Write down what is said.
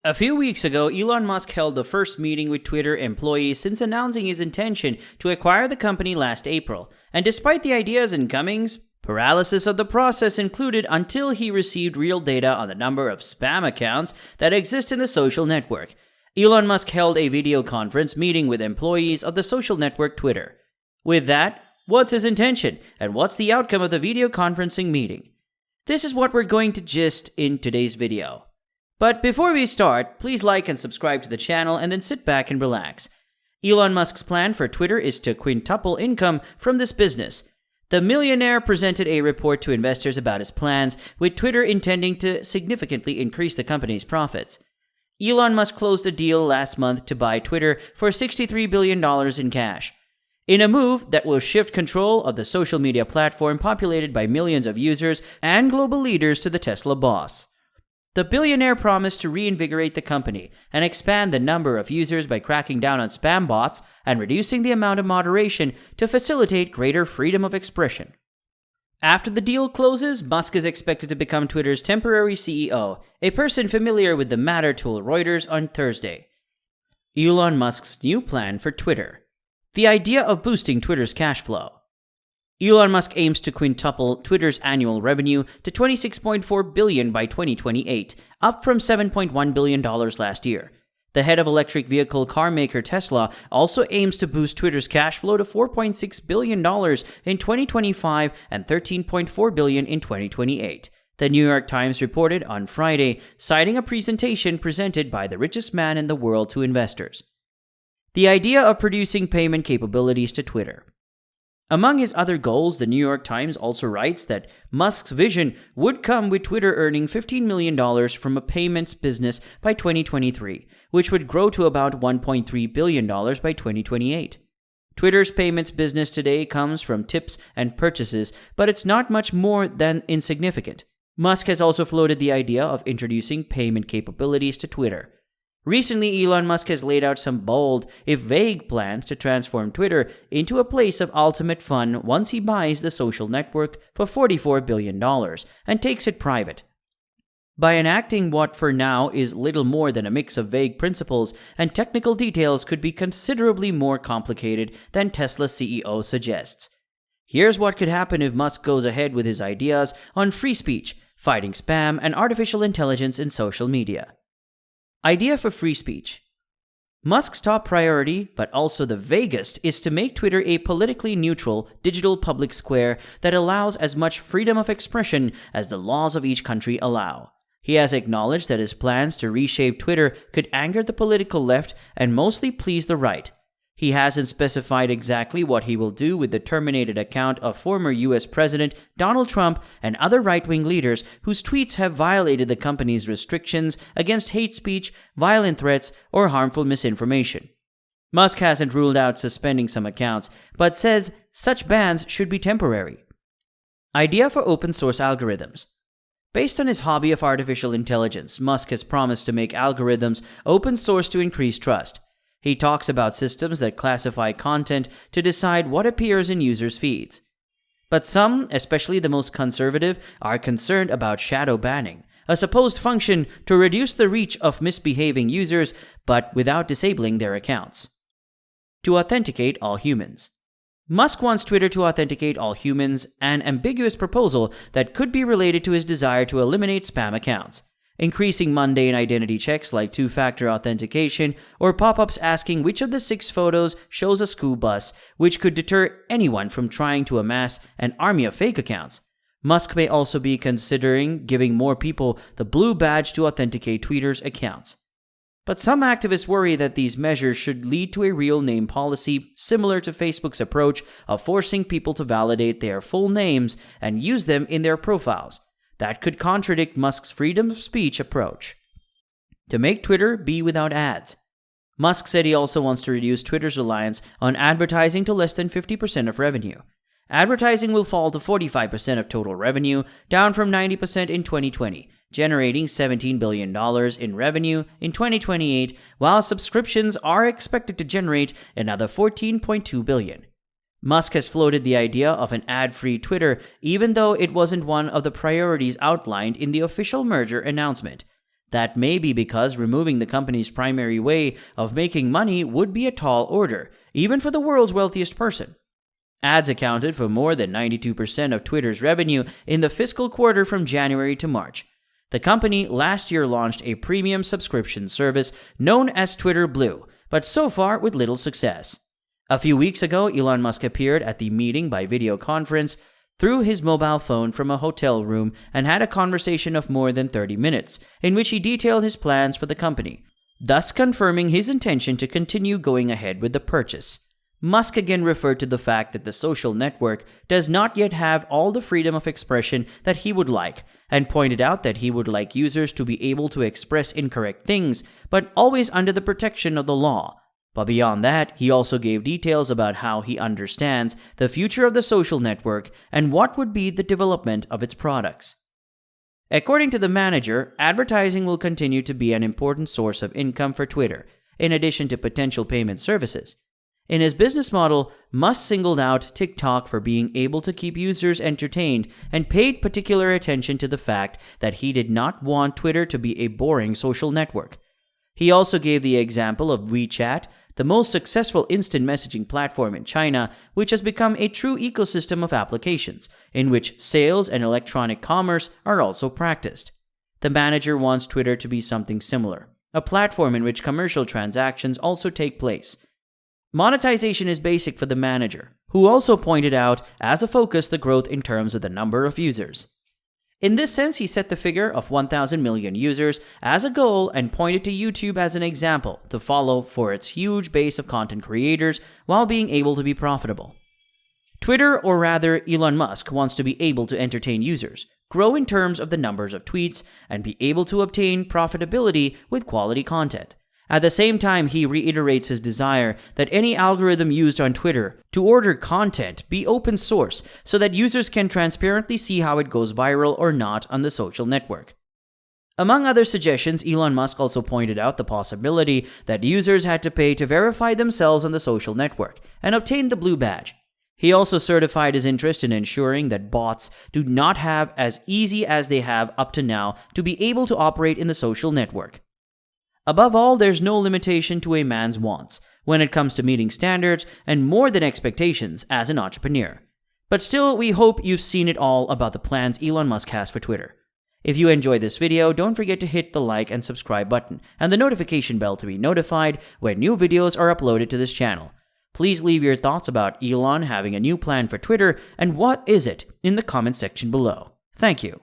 A few weeks ago, Elon Musk held the first meeting with Twitter employees since announcing his intention to acquire the company last April. And despite the ideas and comings, paralysis of the process included until he received real data on the number of spam accounts that exist in the social network. Elon Musk held a video conference meeting with employees of the social network Twitter. With that, what's his intention, and what's the outcome of the video conferencing meeting? This is what we're going to gist in today's video. But before we start, please like and subscribe to the channel and then sit back and relax. Elon Musk's plan for Twitter is to quintuple income from this business. The millionaire presented a report to investors about his plans, with Twitter intending to significantly increase the company's profits. Elon Musk closed a deal last month to buy Twitter for $63 billion in cash, in a move that will shift control of the social media platform populated by millions of users and global leaders to the Tesla boss. The billionaire promised to reinvigorate the company and expand the number of users by cracking down on spam bots and reducing the amount of moderation to facilitate greater freedom of expression. After the deal closes, Musk is expected to become Twitter's temporary CEO, a person familiar with the matter told Reuters on Thursday. Elon Musk's new plan for Twitter. The idea of boosting Twitter's cash flow. Elon Musk aims to quintuple Twitter's annual revenue to $26.4 billion by 2028, up from $7.1 billion last year. The head of electric vehicle car maker Tesla also aims to boost Twitter's cash flow to $4.6 billion in 2025 and $13.4 billion in 2028. The New York Times reported on Friday, citing a presentation presented by the richest man in the world to investors. The idea of producing payment capabilities to Twitter. Among his other goals, the New York Times also writes that Musk's vision would come with Twitter earning $15 million from a payments business by 2023, which would grow to about $1.3 billion by 2028. Twitter's payments business today comes from tips and purchases, but it's not much more than insignificant. Musk has also floated the idea of introducing payment capabilities to Twitter. Recently, Elon Musk has laid out some bold, if vague, plans to transform Twitter into a place of ultimate fun once he buys the social network for $44 billion and takes it private. By enacting what for now is little more than a mix of vague principles and technical details could be considerably more complicated than Tesla's CEO suggests. Here's what could happen if Musk goes ahead with his ideas on free speech, fighting spam, and artificial intelligence in social media. Idea for free speech. Musk's top priority, but also the vaguest, is to make Twitter a politically neutral, digital public square that allows as much freedom of expression as the laws of each country allow. He has acknowledged that his plans to reshape Twitter could anger the political left and mostly please the right. He hasn't specified exactly what he will do with the terminated account of former U.S. President Donald Trump and other right-wing leaders whose tweets have violated the company's restrictions against hate speech, violent threats, or harmful misinformation. Musk hasn't ruled out suspending some accounts, but says such bans should be temporary. Idea for open-source algorithms. Based on his hobby of artificial intelligence, Musk has promised to make algorithms open source to increase trust. He talks about systems that classify content to decide what appears in users' feeds. But some, especially the most conservative, are concerned about shadow banning, a supposed function to reduce the reach of misbehaving users, but without disabling their accounts. To authenticate all humans. Musk wants Twitter to authenticate all humans, an ambiguous proposal that could be related to his desire to eliminate spam accounts. Increasing mundane identity checks like two-factor authentication or pop-ups asking which of the 6 photos shows a school bus, which could deter anyone from trying to amass an army of fake accounts. Musk may also be considering giving more people the blue badge to authenticate Twitter's accounts. But some activists worry that these measures should lead to a real name policy similar to Facebook's approach of forcing people to validate their full names and use them in their profiles. That could contradict Musk's freedom of speech approach. To make Twitter be without ads. Musk said he also wants to reduce Twitter's reliance on advertising to less than 50% of revenue. Advertising will fall to 45% of total revenue, down from 90% in 2020, generating $17 billion in revenue in 2028, while subscriptions are expected to generate another $14.2 billion. Musk has floated the idea of an ad-free Twitter, even though it wasn't one of the priorities outlined in the official merger announcement. That may be because removing the company's primary way of making money would be a tall order, even for the world's wealthiest person. Ads accounted for more than 92% of Twitter's revenue in the fiscal quarter from January to March. The company last year launched a premium subscription service known as Twitter Blue, but so far with little success. A few weeks ago, Elon Musk appeared at the meeting by video conference through his mobile phone from a hotel room and had a conversation of more than 30 minutes, in which he detailed his plans for the company, thus confirming his intention to continue going ahead with the purchase. Musk again referred to the fact that the social network does not yet have all the freedom of expression that he would like, and pointed out that he would like users to be able to express incorrect things, but always under the protection of the law. But beyond that, he also gave details about how he understands the future of the social network and what would be the development of its products. According to the manager, advertising will continue to be an important source of income for Twitter, in addition to potential payment services. In his business model, Musk singled out TikTok for being able to keep users entertained and paid particular attention to the fact that he did not want Twitter to be a boring social network. He also gave the example of WeChat, the most successful instant messaging platform in China, which has become a true ecosystem of applications, in which sales and electronic commerce are also practiced. The manager wants Twitter to be something similar, a platform in which commercial transactions also take place. Monetization is basic for the manager, who also pointed out as a focus the growth in terms of the number of users. In this sense, he set the figure of 1,000 million users as a goal and pointed to YouTube as an example to follow for its huge base of content creators while being able to be profitable. Twitter, or rather Elon Musk, wants to be able to entertain users, grow in terms of the numbers of tweets, and be able to obtain profitability with quality content. At the same time, he reiterates his desire that any algorithm used on Twitter to order content be open source so that users can transparently see how it goes viral or not on the social network. Among other suggestions, Elon Musk also pointed out the possibility that users had to pay to verify themselves on the social network and obtain the blue badge. He also certified his interest in ensuring that bots do not have as easy as they have up to now to be able to operate in the social network. Above all, there's no limitation to a man's wants when it comes to meeting standards and more than expectations as an entrepreneur. But still, we hope you've seen it all about the plans Elon Musk has for Twitter. If you enjoyed this video, don't forget to hit the like and subscribe button and the notification bell to be notified when new videos are uploaded to this channel. Please leave your thoughts about Elon having a new plan for Twitter and what is it in the comment section below. Thank you.